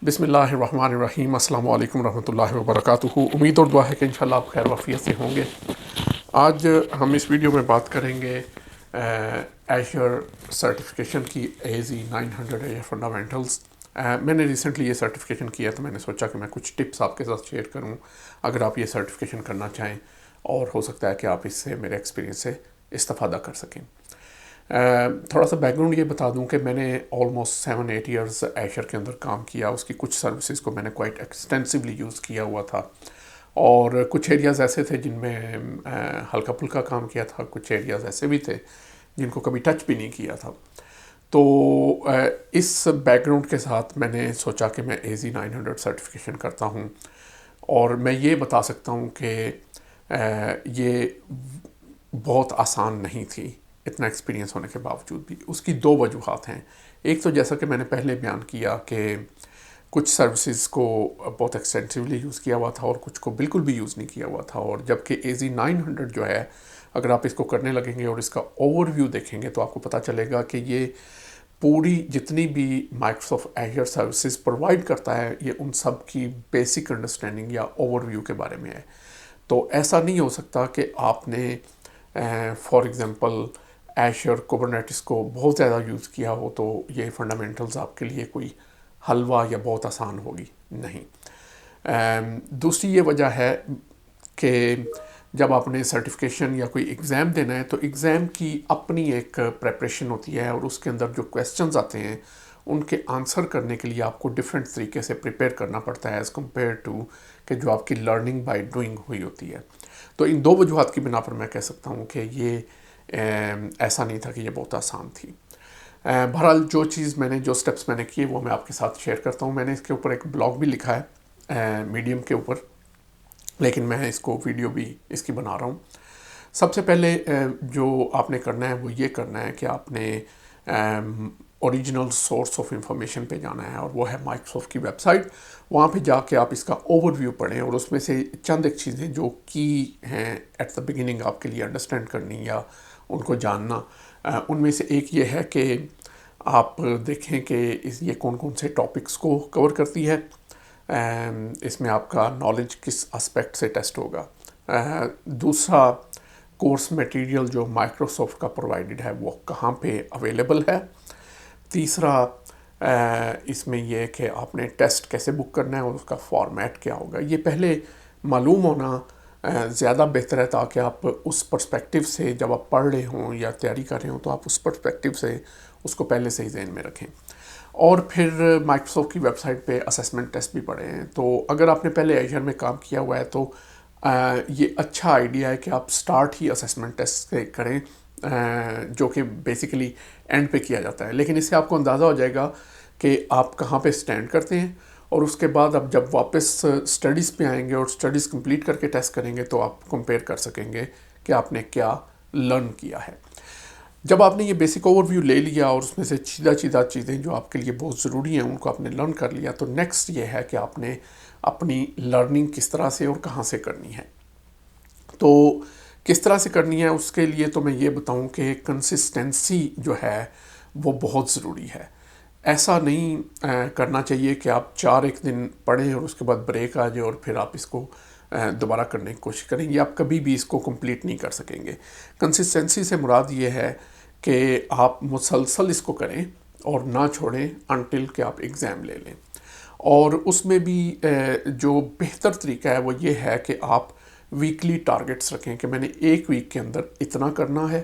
بسم اللہ الرحمن الرحیم۔ السلام علیکم ورحمۃ اللہ وبرکاتہ۔ امید اور دعا ہے کہ انشاءاللہ آپ خیر وافیت سے ہوں گے۔ آج ہم اس ویڈیو میں بات کریں گے ایشر سرٹیفکیشن کی AZ900 ایشر فنڈامنٹلز۔ میں نے ریسنٹلی یہ سرٹیفکیشن کیا تو میں نے سوچا کہ میں کچھ ٹپس آپ کے ساتھ شیئر کروں اگر آپ یہ سرٹیفکیشن کرنا چاہیں، اور ہو سکتا ہے کہ آپ اس سے میرے ایکسپیرینس سے استفادہ کر سکیں۔ تھوڑا سا بیک گراؤنڈ یہ بتا دوں کہ میں نے آلموسٹ 7-8 ایئرز ایشر کے اندر کام کیا۔ اس کی کچھ سروسز کو میں نے کوائٹ ایکسٹینسولی یوز کیا ہوا تھا، اور کچھ ایریاز ایسے تھے جن میں ہلکا پھلکا کام کیا تھا، کچھ ایریاز ایسے بھی تھے جن کو کبھی ٹچ بھی نہیں کیا تھا۔ تو اس بیک گراؤنڈ کے ساتھ میں نے سوچا کہ میں AZ900 سرٹیفکیشن کرتا ہوں، اور میں یہ بتا سکتا ہوں کہ یہ بہت آسان نہیں تھی اتنا ایکسپیرینس ہونے کے باوجود بھی۔ اس کی دو وجوہات ہیں۔ ایک تو جیسا کہ میں نے پہلے بیان کیا کہ کچھ سروسز کو بہت ایکسٹینسولی یوز کیا ہوا تھا اور کچھ کو بالکل بھی یوز نہیں کیا ہوا تھا، اور جبکہ AZ900 جو ہے اگر آپ اس کو کرنے لگیں گے اور اس کا اوور ویو دیکھیں گے تو آپ کو پتہ چلے گا کہ یہ پوری جتنی بھی مائکروسافٹ ایزر سروسز پرووائڈ کرتا ہے یہ ان سب کی بیسک انڈرسٹینڈنگ یا اوور ویو کے بارے میں ہے۔ تو ایسا نہیں ہو سکتا کہ آپ نے فار ایگزامپل ایشر کوبرنیٹس کو بہت زیادہ یوز کیا ہو تو یہ فنڈامنٹلز آپ کے لیے کوئی حلوہ یا بہت آسان ہوگی، نہیں۔ دوسری یہ وجہ ہے کہ جب آپ نے سرٹیفکیشن یا کوئی ایگزام دینا ہے تو ایگزام کی اپنی ایک پریپریشن ہوتی ہے، اور اس کے اندر جو کویسچنز آتے ہیں ان کے آنسر کرنے کے لیے آپ کو ڈیفرنٹ طریقے سے پریپیئر کرنا پڑتا ہے ایز کمپیئر ٹو کہ جو آپ کی لرننگ بائی ڈوئنگ ہوئی ہوتی ہے۔ تو ان دو وجوہات کی بنا پر میں کہہ سکتا ہوں کہ یہ ایسا نہیں تھا کہ یہ بہت آسان تھی۔ بہرحال جو سٹیپس میں نے کیے وہ میں آپ کے ساتھ شیئر کرتا ہوں۔ میں نے اس کے اوپر ایک بلاگ بھی لکھا ہے میڈیم کے اوپر، لیکن میں اس کو ویڈیو بھی اس کی بنا رہا ہوں۔ سب سے پہلے جو آپ نے کرنا ہے وہ یہ کرنا ہے کہ آپ نے اوریجنل سورس آف انفارمیشن پہ جانا ہے، اور وہ ہے مائکروسافٹ کی ویب سائٹ۔ وہاں پہ جا کے آپ اس کا اوور ویو پڑھیں، اور اس میں سے چند ایک چیزیں جو کی ہیں ایٹ دا بگننگ آپ کے لیے انڈرسٹینڈ کرنی یا ان کو جاننا، ان میں سے ایک یہ ہے کہ آپ دیکھیں کہ یہ کون کون سے ٹاپکس کو کور کرتی ہے۔ اس میں آپ کا نالج کس اسپیکٹ سے ٹیسٹ ہوگا۔ دوسرا، کورس میٹیریل جو مائکروسافٹ کا پرووائڈڈ ہے وہ کہاں پہ اویلیبل ہے۔ تیسرا، اس میں یہ کہ آپ نے ٹیسٹ کیسے بک کرنا ہے اور اس کا فارمیٹ کیا ہوگا۔ یہ پہلے معلوم ہونا زیادہ بہتر ہے، تاکہ آپ اس پرسپیکٹیو سے جب آپ پڑھ رہے ہوں یا تیاری کر رہے ہوں تو آپ اس پرسپیکٹیو سے اس کو پہلے سے ہی ذہن میں رکھیں۔ اور پھر مائکروسافٹ کی ویب سائٹ پہ اسیسمنٹ ٹیسٹ بھی پڑھے ہیں۔ تو اگر آپ نے پہلے ایشر میں کام کیا ہوا ہے تو یہ اچھا آئیڈیا ہے کہ آپ سٹارٹ ہی اسیسمنٹ ٹیسٹ سے کریں، جو کہ بیسیکلی اینڈ پہ کیا جاتا ہے، لیکن اس سے آپ کو اندازہ ہو جائے گا کہ آپ کہاں پہ سٹینڈ کرتے ہیں، اور اس کے بعد آپ جب واپس سٹڈیز پہ آئیں گے اور سٹڈیز کمپلیٹ کر کے ٹیسٹ کریں گے تو آپ کمپیئر کر سکیں گے کہ آپ نے کیا لرن کیا ہے۔ جب آپ نے یہ بیسک اوور ویو لے لیا اور اس میں سے چیزیں جو آپ کے لیے بہت ضروری ہیں ان کو آپ نے لرن کر لیا، تو نیکسٹ یہ ہے کہ آپ نے اپنی لرننگ کس طرح سے اور کہاں سے کرنی ہے۔ تو کس طرح سے کرنی ہے اس کے لیے تو میں یہ بتاؤں کہ کنسسٹنسی جو ہے وہ بہت ضروری ہے۔ ایسا نہیں کرنا چاہیے کہ آپ 4 دن پڑھیں اور اس کے بعد بریک آ جائے اور پھر آپ اس کو دوبارہ کرنے کی کوشش کریں گے، آپ کبھی بھی اس کو کمپلیٹ نہیں کر سکیں گے۔ کنسسٹنسی سے مراد یہ ہے کہ آپ مسلسل اس کو کریں اور نہ چھوڑیں انٹل کہ آپ ایگزام لے لیں۔ اور اس میں بھی جو بہتر طریقہ ہے وہ یہ ہے کہ آپ ویکلی ٹارگٹس رکھیں کہ میں نے ایک ویک کے اندر اتنا کرنا ہے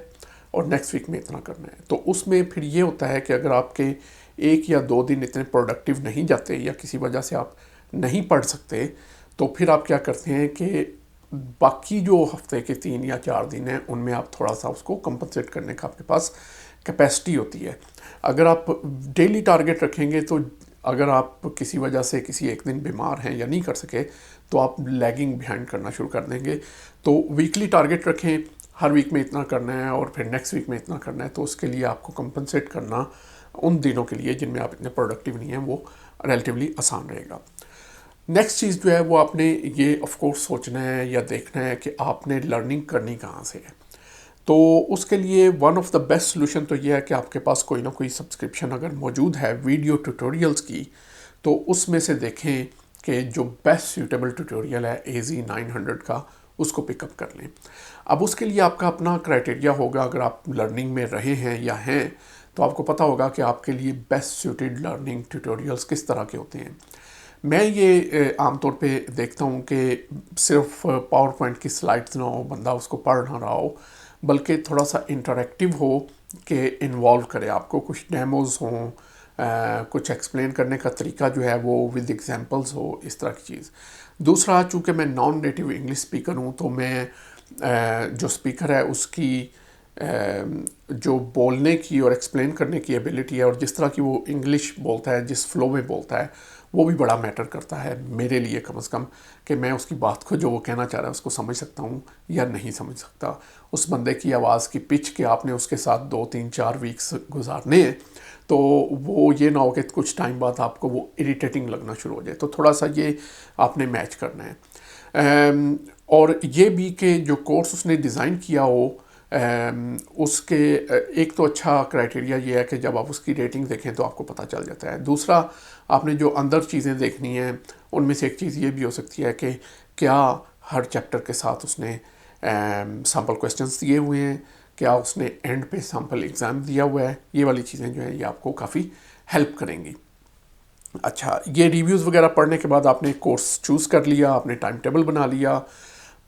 اور نیکسٹ ویک میں اتنا کرنا ہے۔ تو اس میں پھر یہ ہوتا ہے کہ اگر آپ کے 1 یا 2 دن اتنے پروڈکٹیو نہیں جاتے یا کسی وجہ سے آپ نہیں پڑھ سکتے، تو پھر آپ کیا کرتے ہیں کہ باقی جو ہفتے کے 3 یا 4 دن ہیں ان میں آپ تھوڑا سا اس کو کمپنسیٹ کرنے کا آپ کے پاس کیپیسٹی ہوتی ہے۔ اگر آپ ڈیلی ٹارگٹ رکھیں گے تو اگر آپ کسی وجہ سے کسی ایک دن بیمار ہیں یا نہیں کر سکے تو آپ لیگنگ بیہائنڈ کرنا شروع کر دیں گے۔ تو ویکلی ٹارگٹ رکھیں، ہر ویک میں اتنا کرنا ہے اور پھر نیکسٹ ویک میں اتنا کرنا ہے، تو اس کے لیے آپ کو کمپنسیٹ کرنا ان دنوں کے لیے جن میں آپ اتنے پروڈکٹیو نہیں ہیں وہ ریلیٹیولی آسان رہے گا۔ نیکسٹ چیز جو ہے وہ آپ نے یہ آف کورس سوچنا ہے یا دیکھنا ہے کہ آپ نے لرننگ کرنی کہاں سے ہے۔ تو اس کے لیے one of the best solution تو یہ ہے کہ آپ کے پاس کوئی نہ کوئی سبسکرپشن اگر موجود ہے ویڈیو ٹیوٹوریلز کی، تو اس میں سے دیکھیں کہ جو بیسٹ سیوٹیبل ٹیوٹوریل ہے AZ 900 کا اس کو پک اپ کر لیں۔ اب اس کے لیے آپ کا اپنا کرائٹیریا ہوگا، اگر آپ لرننگ میں رہے ہیں یا ہیں تو آپ کو پتہ ہوگا کہ آپ کے لیے بیسٹ سیوٹیڈ لرننگ ٹیوٹوریلز کس طرح کے ہوتے ہیں۔ میں یہ عام طور پہ دیکھتا ہوں کہ صرف پاور پوائنٹ کی سلائڈز نہ ہو، بندہ اس کو پڑھ نہ رہا ہو، بلکہ تھوڑا سا انٹریکٹیو ہو کہ انوالو کرے آپ کو، کچھ ڈیموز ہوں، کچھ ایکسپلین کرنے کا طریقہ جو ہے وہ ود ایگزامپلز ہو، اس طرح کی چیز۔ دوسرا، چونکہ میں نان نیٹیو انگلش اسپیکر ہوں تو میں جو اسپیکر ہے اس کی جو بولنے کی اور ایکسپلین کرنے کی ایبلٹی ہے، اور جس طرح کی وہ انگلش بولتا ہے، جس فلو میں بولتا ہے، وہ بھی بڑا میٹر کرتا ہے میرے لیے کم از کم، کہ میں اس کی بات کو جو وہ کہنا چاہ رہا ہے اس کو سمجھ سکتا ہوں یا نہیں سمجھ سکتا۔ اس بندے کی آواز کی پچ کہ آپ نے اس کے ساتھ 2 3 4 ویکس گزارنے ہیں تو وہ یہ نہ ہو کہ کچھ ٹائم بعد آپ کو وہ اریٹیٹنگ لگنا شروع ہو جائے، تو تھوڑا سا یہ آپ نے میچ کرنا ہے۔ اور یہ بھی کہ جو کورس اس نے ڈیزائن کیا ہو، اس کے ایک تو اچھا کرائٹیریا یہ ہے کہ جب آپ اس کی ریٹنگ دیکھیں تو آپ کو پتہ چل جاتا ہے۔ دوسرا، آپ نے جو اندر چیزیں دیکھنی ہیں ان میں سے ایک چیز یہ بھی ہو سکتی ہے کہ کیا ہر چیپٹر کے ساتھ اس نے سیمپل کویسچنز دیے ہوئے ہیں، کیا اس نے اینڈ پہ سیمپل ایگزام دیا ہوا ہے۔ یہ والی چیزیں جو ہیں یہ آپ کو کافی ہیلپ کریں گی۔ اچھا، یہ ریویوز وغیرہ پڑھنے کے بعد آپ نے کورس چوز کر لیا، آپ نے ٹائم ٹیبل بنا لیا۔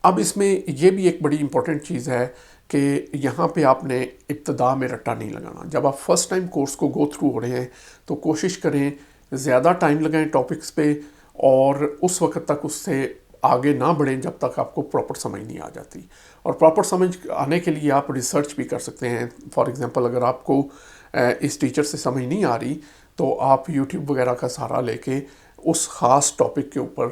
اب اس میں یہ بھی ایک بڑی امپورٹنٹ چیز ہے کہ یہاں پہ آپ نے ابتدا میں رٹا نہیں لگانا۔ جب آپ فرسٹ ٹائم کورس کو گو تھرو ہو رہے ہیں تو کوشش کریں زیادہ ٹائم لگائیں ٹاپکس پہ، اور اس وقت تک اس سے آگے نہ بڑھیں جب تک آپ کو پراپر سمجھ نہیں آ جاتی۔ اور پراپر سمجھ آنے کے لیے آپ ریسرچ بھی کر سکتے ہیں۔ فار ایگزامپل، اگر آپ کو اس ٹیچر سے سمجھ نہیں آ رہی تو آپ یوٹیوب وغیرہ کا سہارا لے کے اس خاص ٹاپک کے اوپر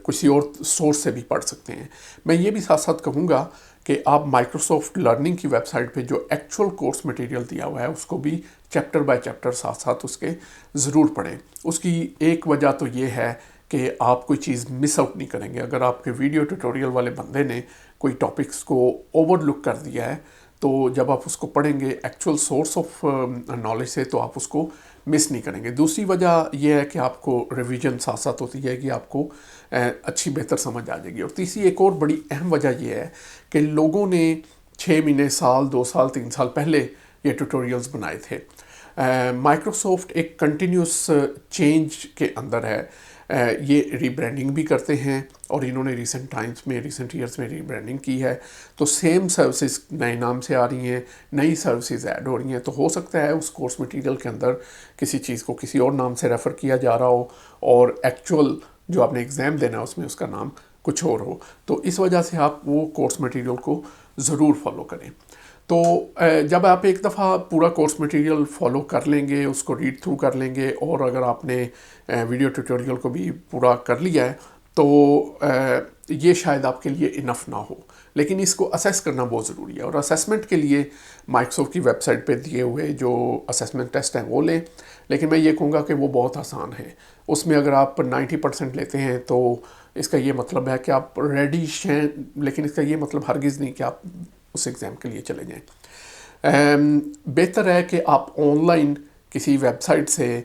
کسی اور سورس سے بھی پڑھ سکتے ہیں۔ میں یہ بھی ساتھ ساتھ کہوں گا کہ آپ مائکروسافٹ لرننگ کی ویب سائٹ پہ جو ایکچوئل کورس مٹیریل دیا ہوا ہے اس کو بھی چیپٹر بائی چیپٹر ساتھ ساتھ اس کے ضرور پڑھیں۔ اس کی ایک وجہ تو یہ ہے کہ آپ کوئی چیز مس آؤٹ نہیں کریں گے۔ اگر آپ کے ویڈیو ٹیوٹوریل والے بندے نے کوئی ٹاپکس کو اوور لک کر دیا ہے تو جب آپ اس کو پڑھیں گے ایکچوئل سورس آف نالج سے تو آپ اس کو مس نہیں کریں گے۔ دوسری وجہ یہ ہے کہ آپ کو ریویژن ساتھ ساتھ ہوتی ہے کہ آپ کو اچھی بہتر سمجھ آ جائے گی۔ اور تیسری ایک اور بڑی اہم وجہ یہ ہے کہ لوگوں نے 6 مہینے، سال، 2 سال، 3 سال پہلے یہ ٹیوٹوریلز بنائے تھے۔ مائکروسافٹ ایک کنٹینیوس چینج کے اندر ہے۔ یہ ری برانڈنگ بھی کرتے ہیں، اور انہوں نے ریسنٹ ایئرز میں ری برانڈنگ کی ہے، تو سیم سروسز نئے نام سے آ رہی ہیں، نئی سروسز ایڈ ہو رہی ہیں۔ تو ہو سکتا ہے اس کورس مٹیریل کے اندر کسی چیز کو کسی اور نام سے ریفر کیا جا رہا ہو، اور ایکچوئل جو آپ نے ایگزام دینا ہے اس میں اس کا نام کچھ اور ہو، تو اس وجہ سے آپ وہ کورس مٹیریل کو ضرور فالو کریں۔ تو جب آپ ایک دفعہ پورا کورس مٹیریل فالو کر لیں گے، اس کو ریڈ تھرو کر لیں گے، اور اگر آپ نے ویڈیو ٹیوٹوریل کو بھی پورا کر لیا ہے تو یہ شاید آپ کے لیے انف نہ ہو، لیکن اس کو اسیس کرنا بہت ضروری ہے۔ اور اسیسمنٹ کے لیے مائکروسافٹ کی ویب سائٹ پہ دیے ہوئے جو اسیسمنٹ ٹیسٹ ہیں وہ لیں، لیکن میں یہ کہوں گا کہ وہ بہت آسان ہے۔ اس میں اگر آپ 90% لیتے ہیں تو اس کا یہ مطلب ہے کہ آپ ریڈی ہیں، لیکن اس کا یہ مطلب ہرگز نہیں کہ آپ اس ایگزام کے لیے چلے جائیں۔ بہتر ہے کہ آپ آن لائن کسی ویب سائٹ سے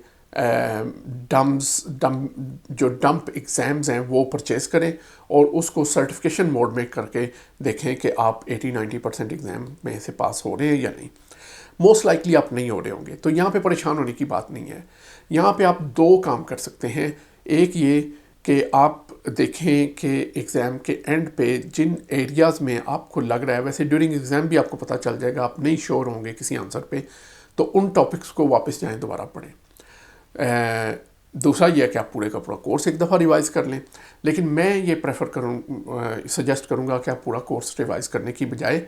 جو ڈمپ ایگزامز ہیں وہ پرچیز کریں، اور اس کو سرٹیفکیشن موڈ میں کر کے دیکھیں کہ آپ 80-90% ایگزام میں سے پاس ہو رہے ہیں یا نہیں۔ موسٹ لائکلی آپ نہیں ہو رہے ہوں گے، تو یہاں پہ پریشان ہونے کی بات نہیں ہے۔ یہاں پہ آپ 2 کام کر سکتے ہیں۔ ایک یہ کہ آپ دیکھیں کہ ایگزام کے اینڈ پہ جن ایریاز میں آپ کو لگ رہا ہے، ویسے ڈیورنگ ایگزام بھی آپ کو پتہ چل جائے گا، آپ نہیں شیور ہوں گے کسی آنسر پہ، تو ان ٹاپکس کو واپس جائیں، دوبارہ پڑھیں۔ دوسرا یہ ہے کہ آپ پورے کا پورا کورس ایک دفعہ ریوائز کر لیں، لیکن میں یہ سجیسٹ کروں گا کہ آپ پورا کورس ریوائز کرنے کی بجائے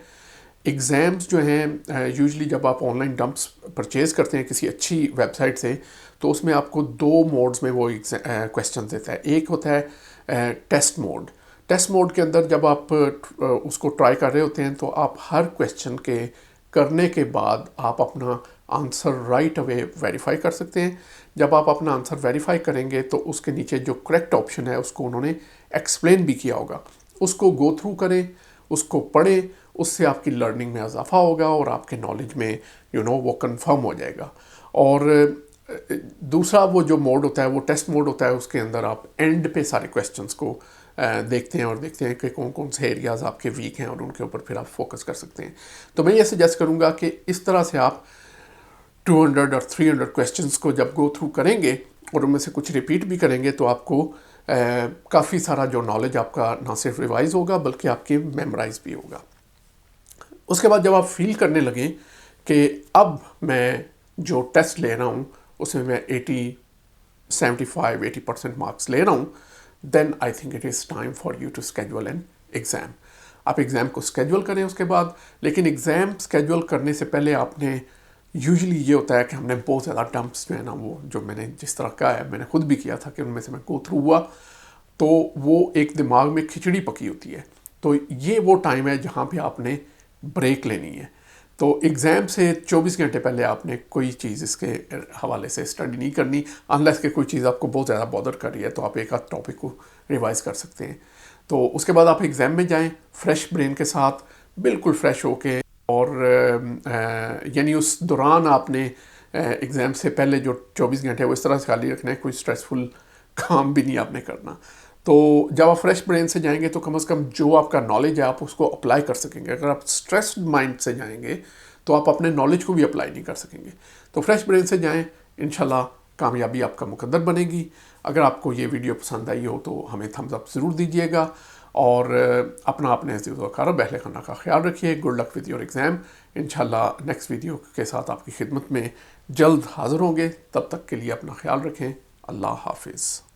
ایگزامز جو ہیں یوزلی جب آپ آن لائن ڈمپس پرچیز کرتے ہیں کسی اچھی ویب سائٹ سے، تو اس میں آپ کو 2 موڈز میں وہ کویسچن دیتا ہے۔ ایک ہوتا ہے ٹیسٹ موڈ۔ ٹیسٹ موڈ کے اندر جب آپ اس کو ٹرائی کر رہے ہوتے ہیں تو آپ ہر کویسچن کے کرنے کے بعد آپ اپنا آنسر رائٹ اوے ویریفائی کر سکتے ہیں۔ جب آپ اپنا آنسر ویریفائی کریں گے تو اس کے نیچے جو کریکٹ آپشن ہے اس کو انہوں نے ایکسپلین بھی کیا ہوگا، اس کو گو تھرو کریں، اس کو پڑھیں، اس سے آپ کی لرننگ میں اضافہ ہوگا اور آپ کے نالج میں وہ کنفرم ہو جائے گا۔ اور دوسرا وہ جو موڈ ہوتا ہے وہ ٹیسٹ موڈ ہوتا ہے، اس کے اندر آپ اینڈ پہ سارے کویسچنس کو دیکھتے ہیں اور دیکھتے ہیں کہ کون کون سے ایریاز آپ کے ویک ہیں اور ان کے اوپر پھر آپ فوکس کر سکتے ہیں. تو میں یہ سجیسٹ کروں گا کہ اس طرح سے آپ 200 اور 300 کویسچنس کو جب گو تھرو کریں گے اور ان میں سے کچھ ریپیٹ بھی کریں گے تو آپ کو کافی سارا جو نالج آپ کا نہ صرف ریوائز ہوگا بلکہ آپ کے میمورائز بھی ہوگا. اس کے بعد جب آپ فیل کرنے لگیں کہ اب میں جو ٹیسٹ لے رہا ہوں اس میں 75-80% مارکس لے رہا ہوں، then I think it is time for you to schedule an exam. آپ ایگزام کو اسکیجول کریں اس کے بعد، لیکن ایگزام اسکیجول کرنے سے پہلے آپ نے یوزلی یہ ہوتا ہے کہ ہم نے بہت زیادہ ڈمپس جو ہے نا، وہ جو میں نے جس طرح کا ہے میں نے خود بھی کیا تھا کہ ان میں سے میں گو تھرو ہوا تو وہ ایک دماغ میں کھچڑی پکی ہوتی ہے. تو یہ وہ ٹائم ہے جہاں پہ آپ نے بریک لینی ہے. تو ایگزام سے 24 گھنٹے پہلے آپ نے کوئی چیز اس کے حوالے سے اسٹڈی نہیں کرنی، انلیس کہ کوئی چیز آپ کو بہت زیادہ بادر کر رہی ہے تو آپ ایک آدھ ٹاپک کو ریوائز کر سکتے ہیں. تو اس کے بعد آپ ایگزام میں جائیں فریش برین کے ساتھ، بالکل فریش ہو کے، اور یعنی اس دوران آپ نے ایگزام سے پہلے جو 24 گھنٹے وہ اس طرح سے خالی رکھنا ہے، کوئی اسٹریسفل کام بھی نہیں آپ نے کرنا. تو جب آپ فریش برین سے جائیں گے تو کم از کم جو آپ کا نالج ہے آپ اس کو اپلائی کر سکیں گے. اگر آپ اسٹریسڈ مائنڈ سے جائیں گے تو آپ اپنے نالج کو بھی اپلائی نہیں کر سکیں گے. تو فریش برین سے جائیں، انشاءاللہ کامیابی آپ کا مقدر بنے گی. اگر آپ کو یہ ویڈیو پسند آئی ہو تو ہمیں تھمز اپ ضرور دیجیے گا، اور اپنے عزیز و اقارب اہل خانہ کا خیال رکھیے. Good luck with your exam. انشاءاللہ نیکسٹ ویڈیو کے ساتھ آپ کی خدمت میں جلد حاضر ہوں گے. تب تک کے لیے اپنا خیال رکھیں. اللہ حافظ.